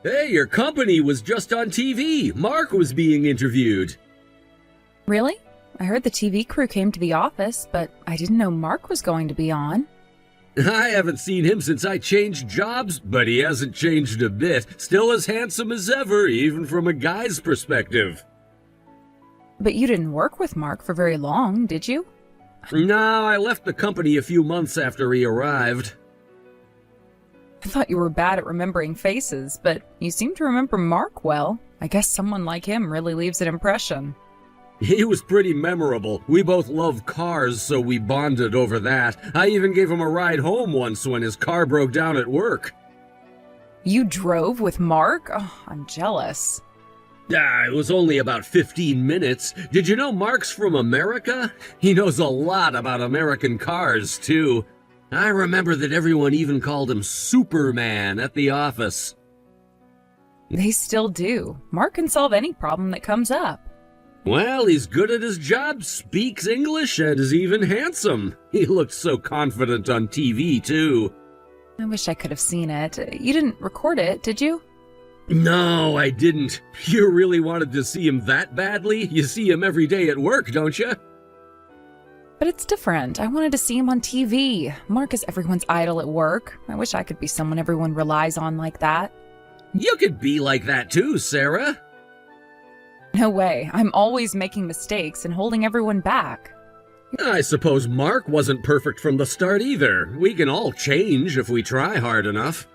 Hey, your company was just on TV. Mark was being interviewed. Really? I heard the TV crew came to the office, but I didn't know Mark was going to be on. I haven't seen him since I changed jobs, but he hasn't changed a bit. Still as handsome as ever, even from a guy's perspective. But you didn't work with Mark for very long, did you? No, I left the company a few months after he arrived. I thought you were bad at remembering faces, but you seem to remember Mark well. I guess someone like him really leaves an impression. He was pretty memorable. We both love cars, so we bonded over that. I even gave him a ride home once when his car broke down at work. You drove with Mark? Oh, I'm jealous. It was only about 15 minutes. Did you know Mark's from America? He knows a lot about American cars, too. I remember that everyone even called him Superman at the office. They still do. Mark can solve any problem that comes up. Well, he's good at his job, speaks English, and is even handsome. He looked so confident on TV, too. I wish I could have seen it. You didn't record it, did you? No, I didn't. You really wanted to see him that badly? You see him every day at work, don't you? But it's different. I wanted to see him on TV. Mark is everyone's idol at work. I wish I could be someone everyone relies on like that. You could be like that too, Sarah. No way. I'm always making mistakes and holding everyone back. I suppose Mark wasn't perfect from the start either. We can all change if we try hard enough.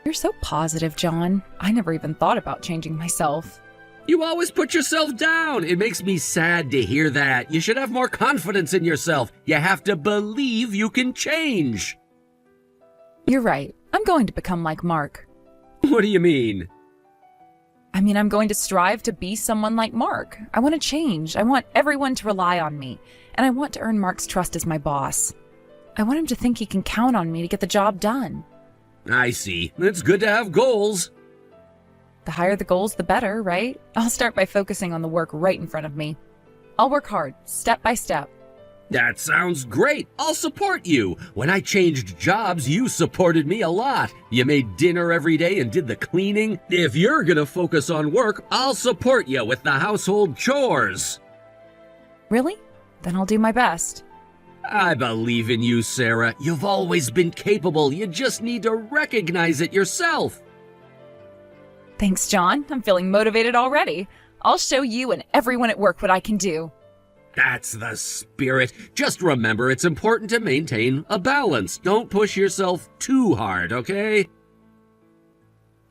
You're so positive, John. I never even thought about changing myself. You always put yourself down. It makes me sad to hear that. You should have more confidence in yourself. You have to believe you can change. You're right. I'm going to become like Mark. What do you mean? I'm going to strive to be someone like Mark. I want to change. I want everyone to rely on me. And I want to earn Mark's trust as my boss. I want him to think he can count on me to get the job done. I see. It's good to have goals. The higher the goals, the better, right? I'll start by focusing on the work right in front of me. I'll work hard, step by step. That sounds great. I'll support you. When I changed jobs, you supported me a lot. You made dinner every day and did the cleaning. If you're gonna focus on work, I'll support you with the household chores. Really? Then I'll do my best. I believe in you, Sarah. You've always been capable. You just need to recognize it yourself. Thanks, John. I'm feeling motivated already. I'll show you and everyone at work what I can do. That's the spirit. Just remember, it's important to maintain a balance. Don't push yourself too hard, okay?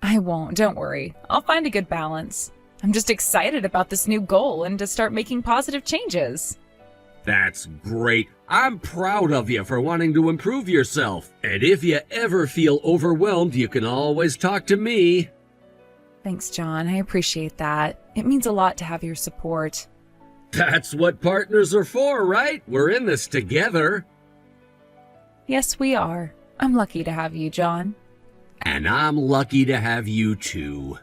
I won't, don't worry. I'll find a good balance. I'm just excited about this new goal and to start making positive changes. That's great. I'm proud of you for wanting to improve yourself. And if you ever feel overwhelmed, you can always talk to me. Thanks, John. I appreciate that. It means a lot to have your support. That's what partners are for, right? We're in this together. Yes, we are. I'm lucky to have you, John. And I'm lucky to have you too.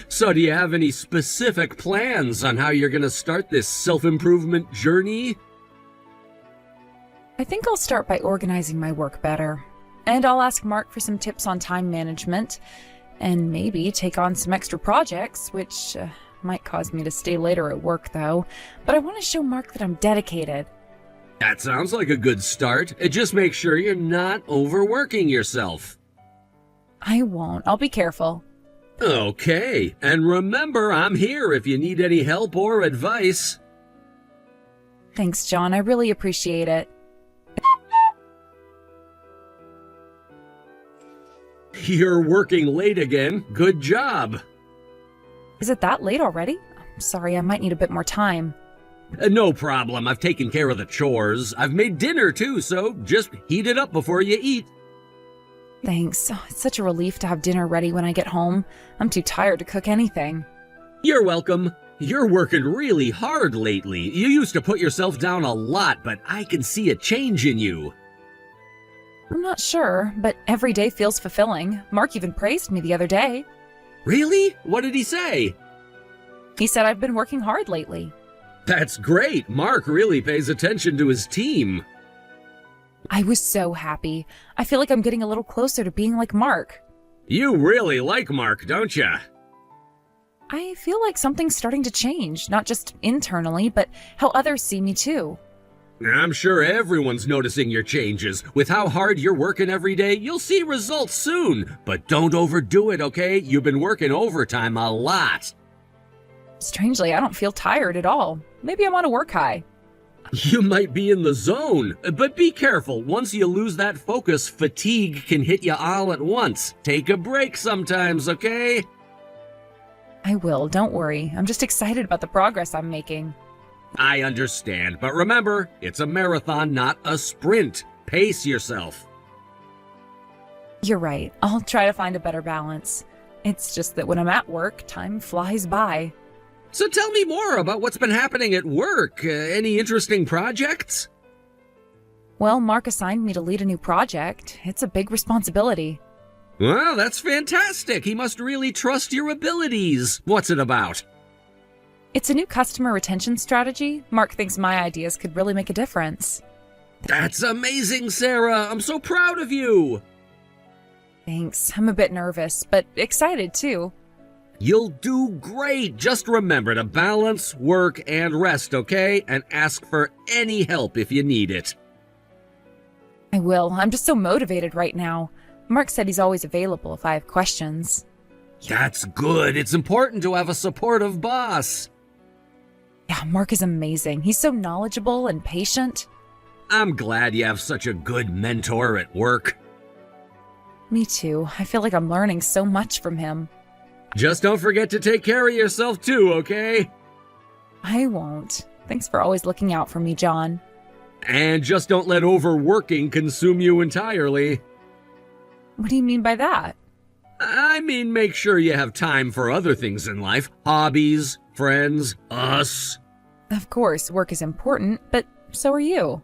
So do you have any specific plans on how you're going to start this self-improvement journey? I think I'll start by organizing my work better. And I'll ask Mark for some tips on time management. And maybe take on some extra projects, which might cause me to stay later at work, though. But I want to show Mark that I'm dedicated. That sounds like a good start. Just make sure you're not overworking yourself. I won't. I'll be careful. Okay. And remember, I'm here if you need any help or advice. Thanks, John. I really appreciate it. You're working late again. Good job. Is it that late already? I'm sorry, I might need a bit more time. No problem. I've taken care of the chores. I've made dinner too, so just heat it up before you eat. Thanks. Oh, it's such a relief to have dinner ready when I get home. I'm too tired to cook anything. You're welcome. You're working really hard lately. You used to put yourself down a lot, but I can see a change in you. I'm not sure, but every day feels fulfilling. Mark even praised me the other day. Really? What did he say? He said I've been working hard lately. That's great. Mark really pays attention to his team. I was so happy. I feel like I'm getting a little closer to being like Mark. You really like Mark, don't ya? I feel like something's starting to change, not just internally, but how others see me too. I'm sure everyone's noticing your changes. With how hard you're working every day, you'll see results soon. But don't overdo it, okay? You've been working overtime a lot. Strangely, I don't feel tired at all. Maybe I'm on a work high. You might be in the zone, but be careful. Once you lose that focus, fatigue can hit you all at once. Take a break sometimes, okay? I will, don't worry. I'm just excited about the progress I'm making. I understand, but remember, it's a marathon, not a sprint. Pace yourself. You're right. I'll try to find a better balance. It's just that when I'm at work, time flies by. So tell me more about what's been happening at work. Any interesting projects? Well, Mark assigned me to lead a new project. It's a big responsibility. Well, that's fantastic. He must really trust your abilities. What's it about? It's a new customer retention strategy. Mark thinks my ideas could really make a difference. That's amazing, Sarah. I'm so proud of you. Thanks. I'm a bit nervous, but excited too. You'll do great. Just remember to balance work and rest, okay? And ask for any help if you need it. I will. I'm just so motivated right now. Mark said he's always available if I have questions. That's good. It's important to have a supportive boss. Yeah, Mark is amazing. He's so knowledgeable and patient. I'm glad you have such a good mentor at work. Me too. I feel like I'm learning so much from him. Just don't forget to take care of yourself too, okay? I won't. Thanks for always looking out for me, John. And just don't let overworking consume you entirely. What do you mean by that? I mean, make sure you have time for other things in life. Hobbies, friends, us. Of course, work is important, but so are you.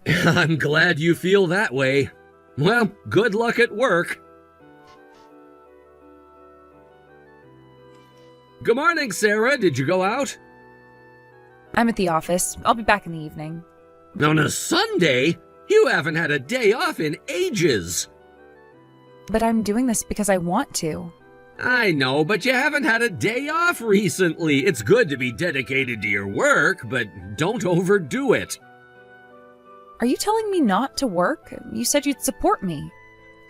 I'm glad you feel that way. Well, good luck at work. Good morning, Sarah. Did you go out? I'm at the office. I'll be back in the evening. On a Sunday? You haven't had a day off in ages. But I'm doing this because I want to. I know, but you haven't had a day off recently. It's good to be dedicated to your work, but don't overdo it. Are you telling me not to work? You said you'd support me.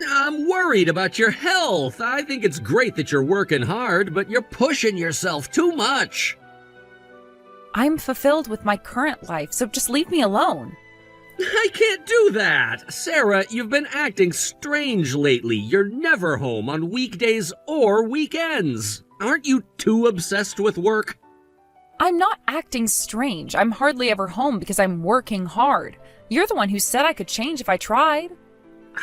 I'm worried about your health. I think it's great that you're working hard, but you're pushing yourself too much. I'm fulfilled with my current life, so just leave me alone. I can't do that. Sarah, you've been acting strange lately. You're never home on weekdays or weekends. Aren't you too obsessed with work? I'm not acting strange. I'm hardly ever home because I'm working hard. You're the one who said I could change if I tried.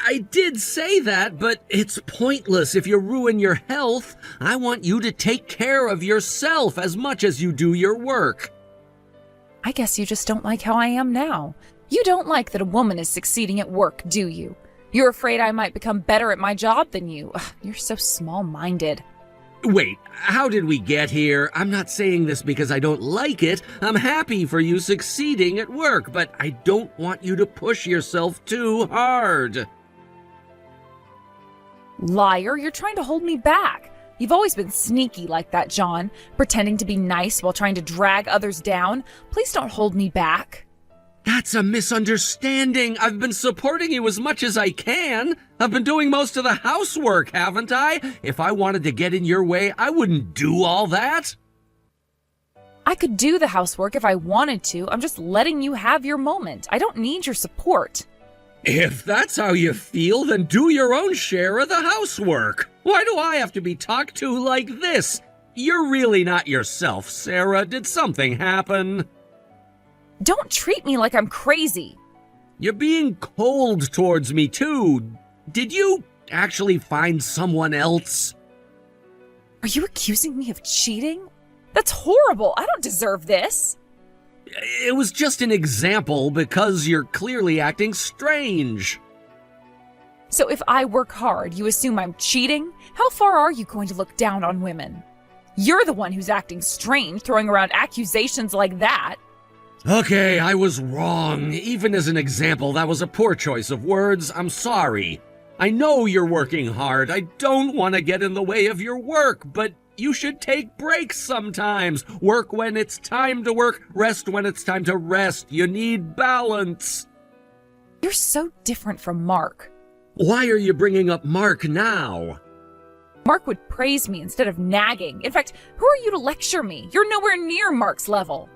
I did say that, but it's pointless if you ruin your health. I want you to take care of yourself as much as you do your work. I guess you just don't like how I am now. You don't like that a woman is succeeding at work, do you? You're afraid I might become better at my job than you. Ugh, you're so small-minded. Wait, how did we get here? I'm not saying this because I don't like it. I'm happy for you succeeding at work, but I don't want you to push yourself too hard. Liar, you're trying to hold me back. You've always been sneaky like that, John, pretending to be nice while trying to drag others down. Please don't hold me back. That's a misunderstanding. I've been supporting you as much as I can. I've been doing most of the housework, haven't I? If I wanted to get in your way, I wouldn't do all that. I could do the housework if I wanted to. I'm just letting you have your moment. I don't need your support. If that's how you feel, then do your own share of the housework. Why do I have to be talked to like this? You're really not yourself, Sarah. Did something happen? Don't treat me like I'm crazy. You're being cold towards me, too. Did you actually find someone else? Are you accusing me of cheating? That's horrible. I don't deserve this. It was just an example because you're clearly acting strange. So if I work hard, you assume I'm cheating? How far are you going to look down on women? You're the one who's acting strange, throwing around accusations like that. Okay, I was wrong. Even as an example, that was a poor choice of words. I'm sorry. I know you're working hard. I don't want to get in the way of your work, but you should take breaks sometimes. Work when it's time to work, rest when it's time to rest. You need balance. You're so different from Mark. Why are you bringing up Mark now? Mark would praise me instead of nagging. In fact, who are you to lecture me? You're nowhere near Mark's level.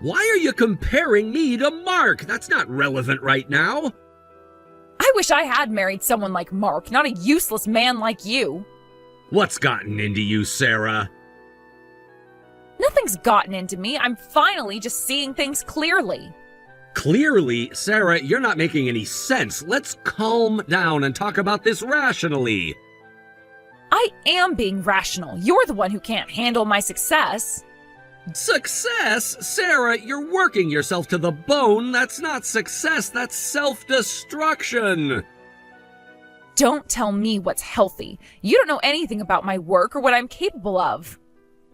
Why are you comparing me to Mark? That's not relevant right now. I wish I had married someone like Mark, not a useless man like you. What's gotten into you, Sarah? Nothing's gotten into me. I'm finally just seeing things clearly. Clearly, Sarah, you're not making any sense. Let's calm down and talk about this rationally. I am being rational. You're the one who can't handle my success. Success? Sarah, you're working yourself to the bone. That's not success, that's self-destruction. Don't tell me what's healthy. You don't know anything about my work or what I'm capable of.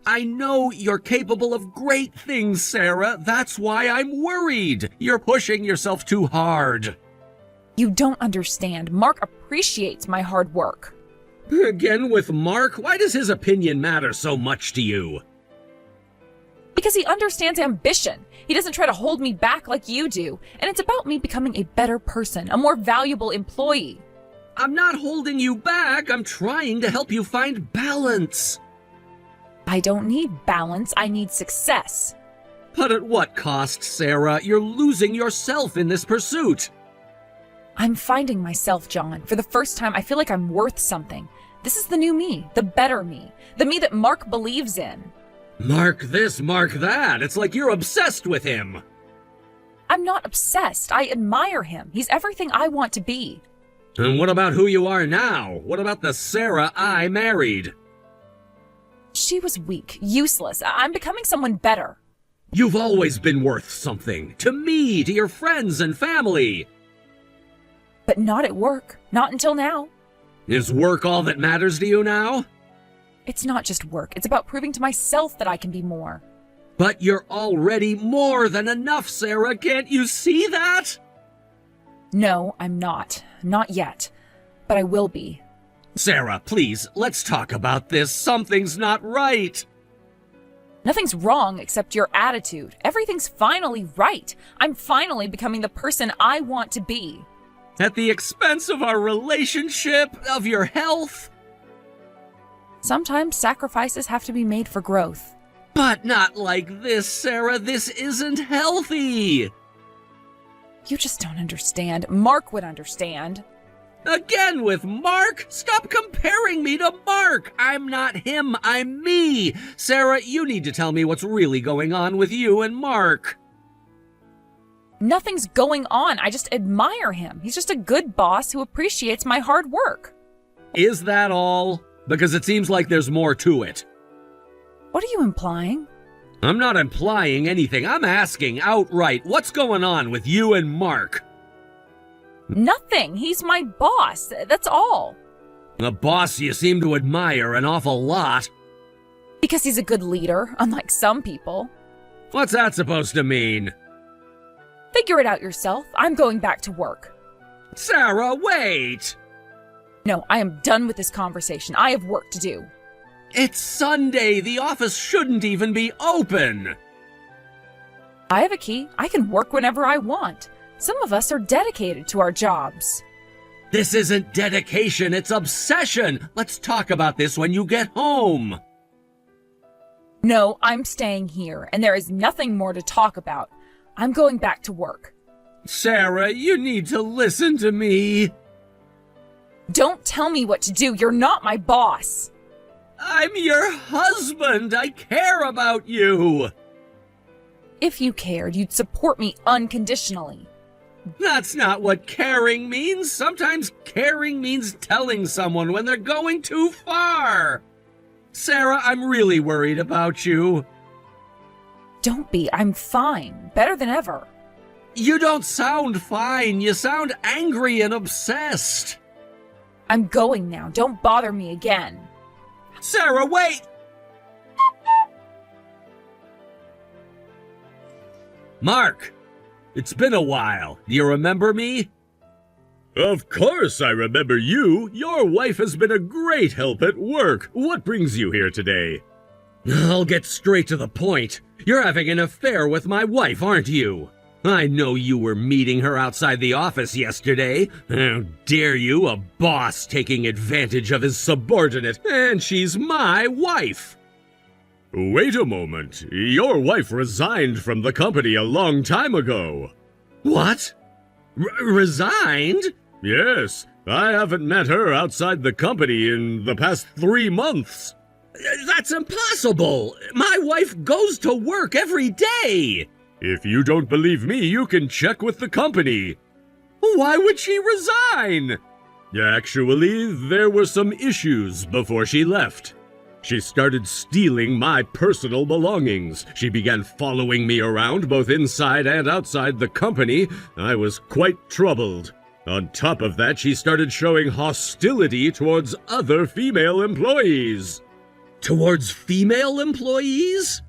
I know you're capable of great things, Sarah. That's why I'm worried. You're pushing yourself too hard. You don't understand. Mark appreciates my hard work. Again with Mark? Why does his opinion matter so much to you? Because he understands ambition. He doesn't try to hold me back like you do. And it's about me becoming a better person, a more valuable employee. I'm not holding you back. I'm trying to help you find balance. I don't need balance. I need success. But at what cost, Sarah? You're losing yourself in this pursuit. I'm finding myself, John. For the first time, I feel like I'm worth something. This is the new me, the better me, the me that Mark believes in. Mark this, Mark that. It's like you're obsessed with him. I'm not obsessed. I admire him. He's everything I want to be. And what about who you are now? What about the Sarah I married? She was weak, useless. I'm becoming someone better. You've always been worth something. To me, to your friends and family. But not at work. Not until now. Is work all that matters to you now? It's not just work. It's about proving to myself that I can be more. But you're already more than enough, Sarah. Can't you see that? No, I'm not. Not yet. But I will be. Sarah, please, let's talk about this. Something's not right. Nothing's wrong except your attitude. Everything's finally right. I'm finally becoming the person I want to be. At the expense of our relationship, of your health? Sometimes sacrifices have to be made for growth. But not like this, Sarah. This isn't healthy. You just don't understand. Mark would understand. Again with Mark? Stop comparing me to Mark. I'm not him, I'm me. Sarah, you need to tell me what's really going on with you and Mark. Nothing's going on. I just admire him. He's just a good boss who appreciates my hard work. Is that all? Because it seems like there's more to it. What are you implying? I'm not implying anything. I'm asking outright, what's going on with you and Mark? Nothing. He's my boss. That's all. A boss you seem to admire an awful lot. Because he's a good leader, unlike some people. What's that supposed to mean? Figure it out yourself. I'm going back to work. Sarah, wait! No, I am done with this conversation. I have work to do. It's Sunday. The office shouldn't even be open. I have a key. I can work whenever I want. Some of us are dedicated to our jobs. This isn't dedication, it's obsession. Let's talk about this when you get home. No, I'm staying here, and there is nothing more to talk about. I'm going back to work. Sarah, you need to listen to me. Don't tell me what to do. You're not my boss. I'm your husband. I care about you. If you cared, you'd support me unconditionally. That's not what caring means. Sometimes caring means telling someone when they're going too far. Sarah, I'm really worried about you. Don't be. I'm fine. Better than ever. You don't sound fine. You sound angry and obsessed. I'm going now. Don't bother me again. Sarah, wait! Mark, it's been a while. Do you remember me? Of course I remember you. Your wife has been a great help at work. What brings you here today? I'll get straight to the point. You're having an affair with my wife, aren't you? I know you were meeting her outside the office yesterday. How dare you, a boss taking advantage of his subordinate, and she's my wife. Wait a moment. Your wife resigned from the company a long time ago. What? Resigned? Yes. I haven't met her outside the company in the past 3 months. That's impossible. My wife goes to work every day. If you don't believe me, you can check with the company. Why would she resign? Actually, there were some issues before she left. She started stealing my personal belongings. She began following me around both inside and outside the company. I was quite troubled. On top of that, she started showing hostility towards other female employees. Towards female employees?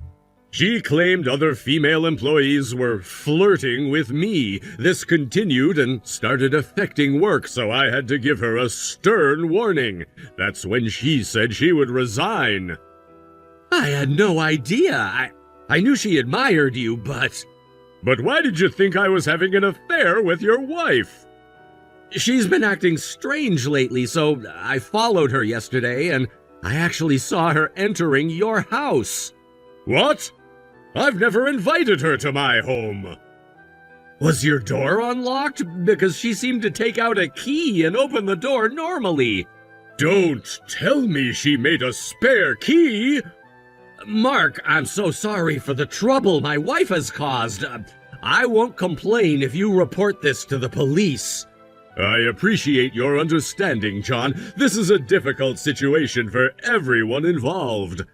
She claimed other female employees were flirting with me. This continued and started affecting work, so I had to give her a stern warning. That's when she said she would resign. I had no idea. I knew she admired you, but... But why did you think I was having an affair with your wife? She's been acting strange lately, so I followed her yesterday, and I actually saw her entering your house. What? I've never invited her to my home. Was your door unlocked? Because she seemed to take out a key and open the door normally. Don't tell me she made a spare key. Mark, I'm so sorry for the trouble my wife has caused. I won't complain if you report this to the police. I appreciate your understanding, John. This is a difficult situation for everyone involved.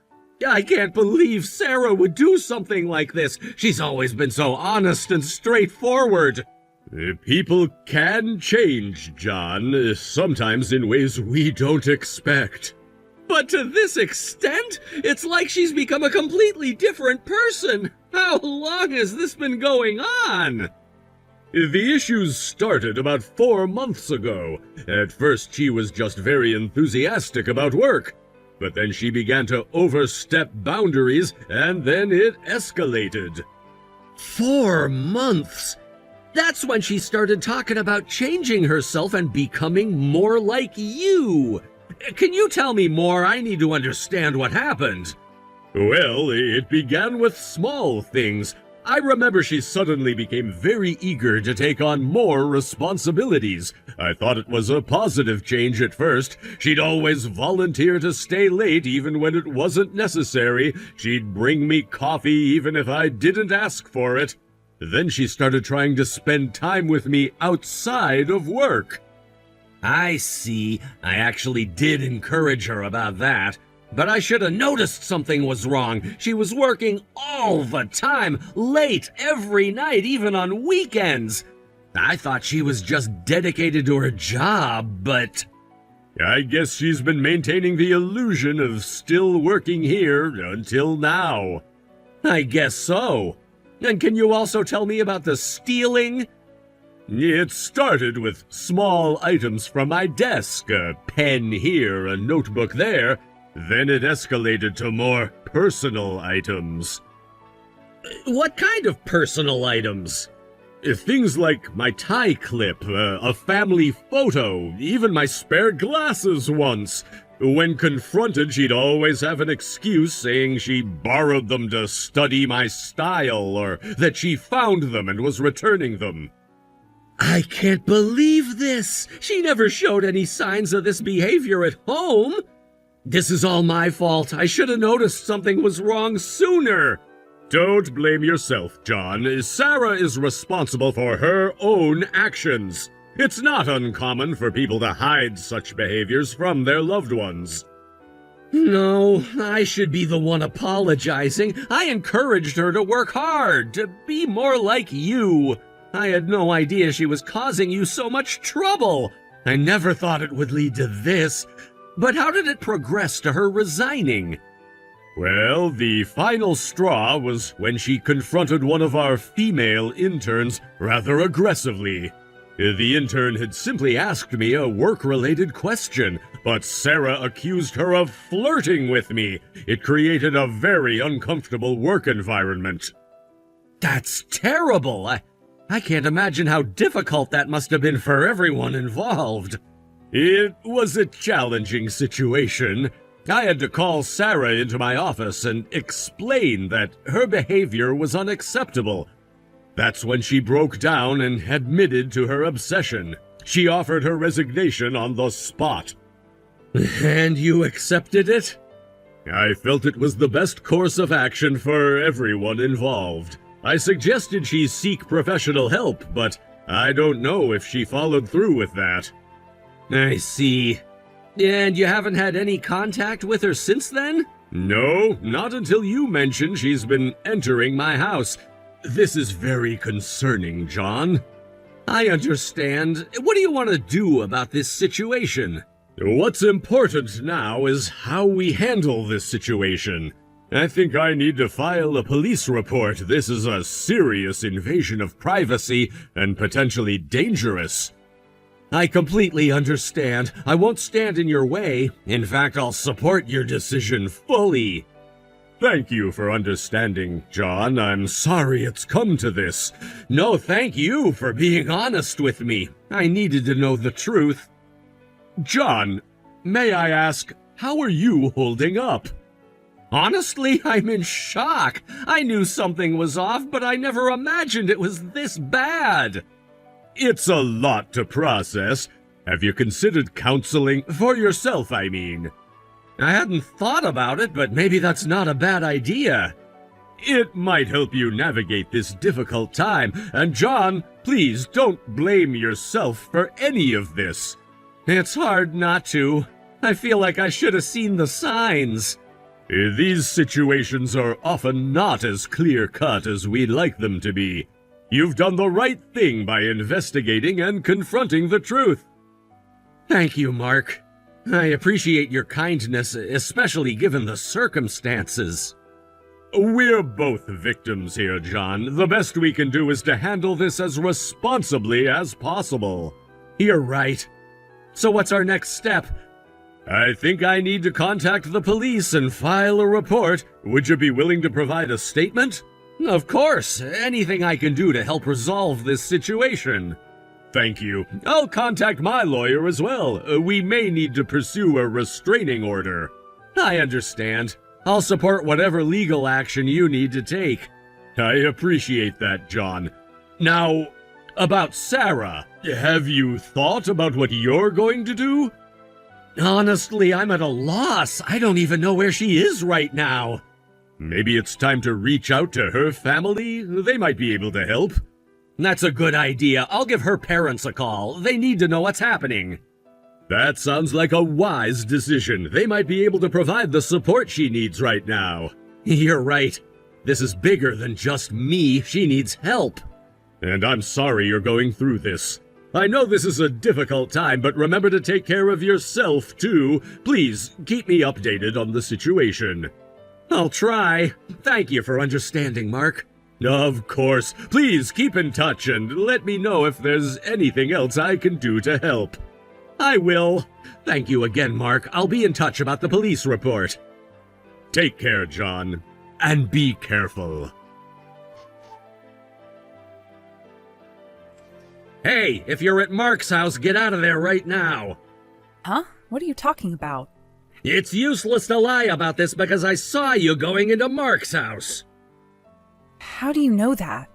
I can't believe Sarah would do something like this. She's always been so honest and straightforward. People can change, John, sometimes in ways we don't expect. But to this extent, it's like she's become a completely different person. How long has this been going on? The issues started about 4 months ago. At first, she was just very enthusiastic about work. But then she began to overstep boundaries, and then it escalated. 4 months? That's when she started talking about changing herself and becoming more like you. Can you tell me more? I need to understand what happened. Well, it began with small things. I remember she suddenly became very eager to take on more responsibilities. I thought it was a positive change at first. She'd always volunteer to stay late even when it wasn't necessary. She'd bring me coffee even if I didn't ask for it. Then she started trying to spend time with me outside of work. I see. I actually did encourage her about that. But I should have noticed something was wrong. She was working all the time, late every night, even on weekends. I thought she was just dedicated to her job, but... I guess she's been maintaining the illusion of still working here until now. I guess so. And can you also tell me about the stealing? It started with small items from my desk, a pen here, a notebook there. Then it escalated to more personal items. What kind of personal items? Things like my tie clip, a family photo, even my spare glasses once. When confronted, she'd always have an excuse saying she borrowed them to study my style or that she found them and was returning them. I can't believe this! She never showed any signs of this behavior at home! This is all my fault. I should have noticed something was wrong sooner. Don't blame yourself, John. Sarah is responsible for her own actions. It's not uncommon for people to hide such behaviors from their loved ones. No, I should be the one apologizing. I encouraged her to work hard, to be more like you. I had no idea she was causing you so much trouble. I never thought it would lead to this. But how did it progress to her resigning? Well, the final straw was when she confronted one of our female interns rather aggressively. The intern had simply asked me a work-related question, but Sarah accused her of flirting with me. It created a very uncomfortable work environment. That's terrible! I can't imagine how difficult that must have been for everyone involved. It was a challenging situation. I had to call Sarah into my office and explain that her behavior was unacceptable. That's when she broke down and admitted to her obsession. She offered her resignation on the spot. And you accepted it? I felt it was the best course of action for everyone involved. I suggested she seek professional help, but I don't know if she followed through with that. I see. And you haven't had any contact with her since then? No, not until you mentioned she's been entering my house. This is very concerning, John. I understand. What do you want to do about this situation? What's important now is how we handle this situation. I think I need to file a police report. This is a serious invasion of privacy and potentially dangerous. I completely understand. I won't stand in your way. In fact, I'll support your decision fully. Thank you for understanding, John. I'm sorry it's come to this. No, thank you for being honest with me. I needed to know the truth. John, may I ask, how are you holding up? Honestly, I'm in shock. I knew something was off, but I never imagined it was this bad. It's a lot to process. Have you considered counseling? For yourself, I mean. I hadn't thought about it, but maybe that's not a bad idea. It might help you navigate this difficult time. And John, please don't blame yourself for any of this. It's hard not to. I feel like I should have seen the signs. These situations are often not as clear-cut as we'd like them to be. You've done the right thing by investigating and confronting the truth. Thank you, Mark. I appreciate your kindness, especially given the circumstances. We're both victims here, John. The best we can do is to handle this as responsibly as possible. You're right. So what's our next step? I think I need to contact the police and file a report. Would you be willing to provide a statement? Of course. Anything I can do to help resolve this situation. Thank you. I'll contact my lawyer as well. We may need to pursue a restraining order. I understand. I'll support whatever legal action you need to take. I appreciate that, John. Now, about Sarah. Have you thought about what you're going to do? Honestly, I'm at a loss. I don't even know where she is right now. Maybe it's time to reach out to her family? They might be able to help. That's a good idea. I'll give her parents a call. They need to know what's happening. That sounds like a wise decision. They might be able to provide the support she needs right now. You're right. This is bigger than just me. She needs help. And I'm sorry you're going through this. I know this is a difficult time, but remember to take care of yourself, too. Please, keep me updated on the situation. I'll try. Thank you for understanding, Mark. Of course. Please keep in touch and let me know if there's anything else I can do to help. I will. Thank you again, Mark. I'll be in touch about the police report. Take care, John. And be careful. Hey, if you're at Mark's house, get out of there right now. Huh? What are you talking about? It's useless to lie about this because I saw you going into Mark's house. How do you know that?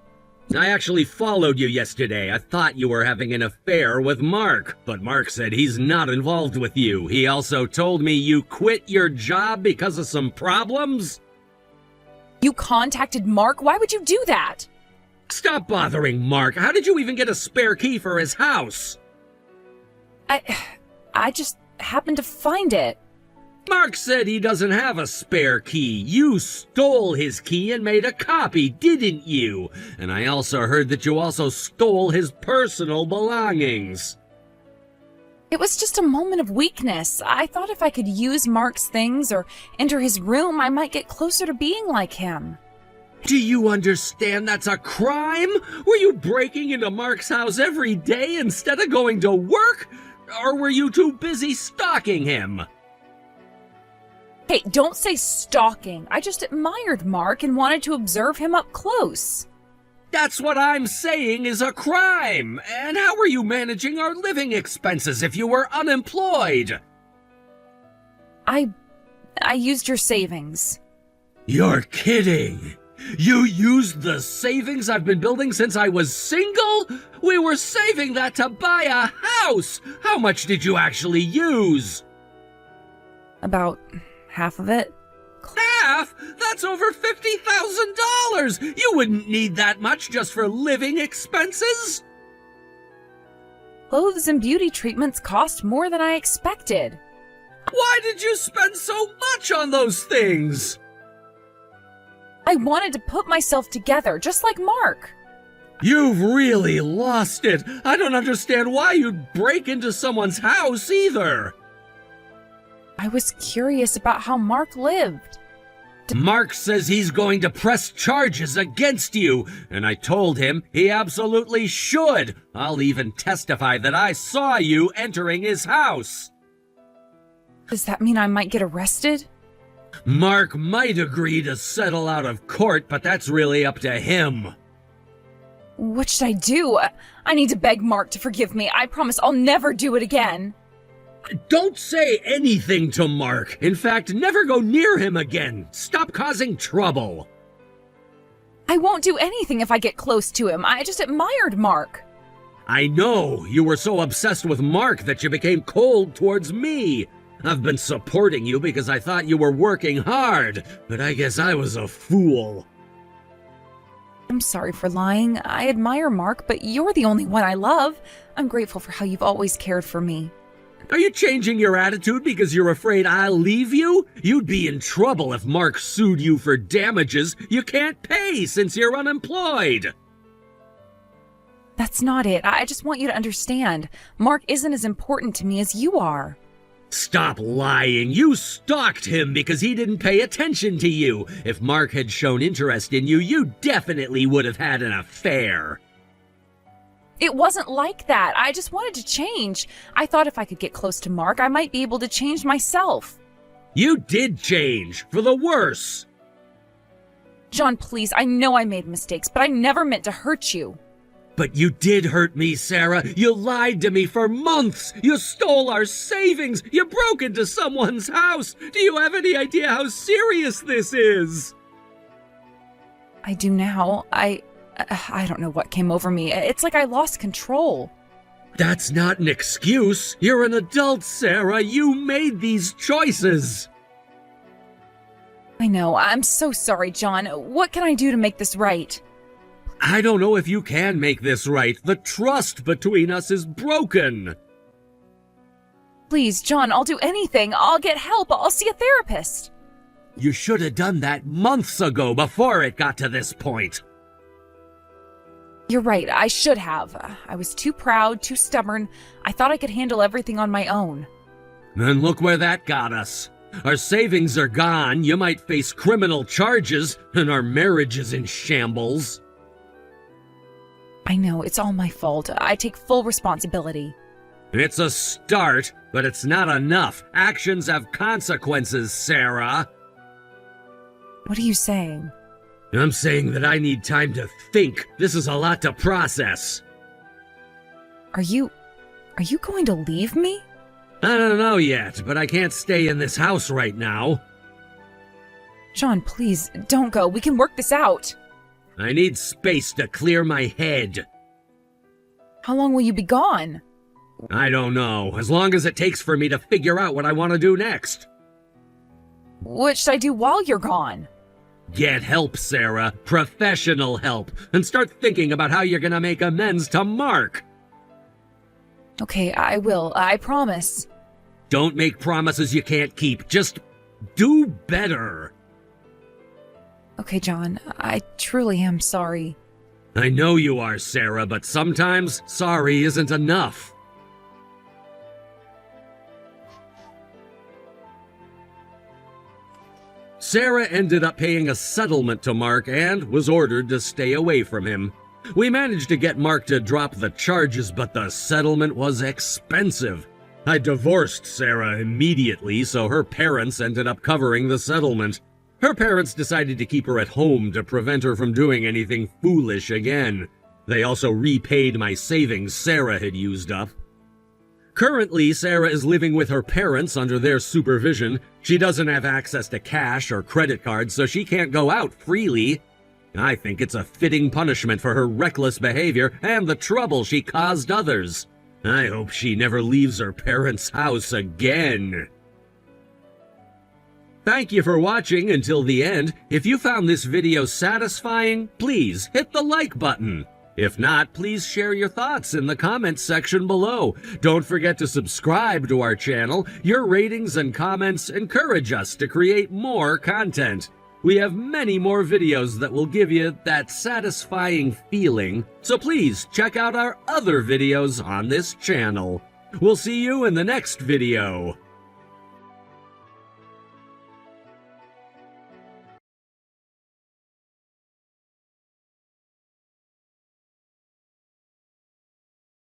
I actually followed you yesterday. I thought you were having an affair with Mark, but Mark said he's not involved with you. He also told me you quit your job because of some problems. You contacted Mark? Why would you do that? Stop bothering Mark. How did you even get a spare key for his house? I just happened to find it. Mark said he doesn't have a spare key. You stole his key and made a copy, didn't you? And I also heard that you also stole his personal belongings. It was just a moment of weakness. I thought if I could use Mark's things or enter his room, I might get closer to being like him. Do you understand that's a crime? Were you breaking into Mark's house every day instead of going to work? Or were you too busy stalking him? Hey, don't say stalking. I just admired Mark and wanted to observe him up close. That's what I'm saying is a crime. And how were you managing our living expenses if you were unemployed? I used your savings. You're kidding. You used the savings I've been building since I was single? We were saving that to buy a house. How much did you actually use? About half of it. Half? That's over $50,000! You wouldn't need that much just for living expenses? Clothes and beauty treatments cost more than I expected. Why did you spend so much on those things? I wanted to put myself together, just like Mark. You've really lost it. I don't understand why you'd break into someone's house either. I was curious about how Mark lived. Mark says he's going to press charges against you, and I told him he absolutely should. I'll even testify that I saw you entering his house. Does that mean I might get arrested? Mark might agree to settle out of court, but that's really up to him. What should I do? I need to beg Mark to forgive me. I promise I'll never do it again. Don't say anything to Mark. In fact, never go near him again. Stop causing trouble. I won't do anything if I get close to him. I just admired Mark. I know. You were so obsessed with Mark that you became cold towards me. I've been supporting you because I thought you were working hard, but I guess I was a fool. I'm sorry for lying. I admire Mark, but you're the only one I love. I'm grateful for how you've always cared for me. Are you changing your attitude because you're afraid I'll leave you? You'd be in trouble if Mark sued you for damages you can't pay since you're unemployed. That's not it. I just want you to understand. Mark isn't as important to me as you are. Stop lying. You stalked him because he didn't pay attention to you. If Mark had shown interest in you, you definitely would have had an affair. It wasn't like that. I just wanted to change. I thought if I could get close to Mark, I might be able to change myself. You did change, for the worse. John, please, I know I made mistakes, but I never meant to hurt you. But you did hurt me, Sarah. You lied to me for months. You stole our savings. You broke into someone's house. Do you have any idea how serious this is? I do now. I don't know what came over me. It's like I lost control. That's not an excuse. You're an adult, Sarah. You made these choices. I know. I'm so sorry, John. What can I do to make this right? I don't know if you can make this right. The trust between us is broken. Please, John, I'll do anything. I'll get help. I'll see a therapist. You should have done that months ago before it got to this point. You're right. I should have. I was too proud, too stubborn. I thought I could handle everything on my own. Then look where that got us. Our savings are gone, you might face criminal charges, and our marriage is in shambles. I know, it's all my fault. I take full responsibility. It's a start, but it's not enough. Actions have consequences, Sarah. What are you saying? I'm saying that I need time to think. This is a lot to process. Are you going to leave me? I don't know yet, but I can't stay in this house right now. John, please, don't go. We can work this out. I need space to clear my head. How long will you be gone? I don't know, as long as it takes for me to figure out what I want to do next. What should I do while you're gone? Get help, Sarah. Professional help. And start thinking about how you're gonna make amends to Mark. Okay, I will. I promise. Don't make promises you can't keep. Just do better. Okay, John. I truly am sorry. I know you are, Sarah, but sometimes sorry isn't enough. Sarah ended up paying a settlement to Mark and was ordered to stay away from him. We managed to get Mark to drop the charges, but the settlement was expensive. I divorced Sarah immediately, so her parents ended up covering the settlement. Her parents decided to keep her at home to prevent her from doing anything foolish again. They also repaid my savings Sarah had used up. Currently, Sarah is living with her parents under their supervision. She doesn't have access to cash or credit cards, so she can't go out freely. I think it's a fitting punishment for her reckless behavior and the trouble she caused others. I hope she never leaves her parents' house again. Thank you for watching until the end. If you found this video satisfying, please hit the like button. If not, please share your thoughts in the comments section below. Don't forget to subscribe to our channel. Your ratings and comments encourage us to create more content. We have many more videos that will give you that satisfying feeling, so please check out our other videos on this channel. We'll see you in the next video.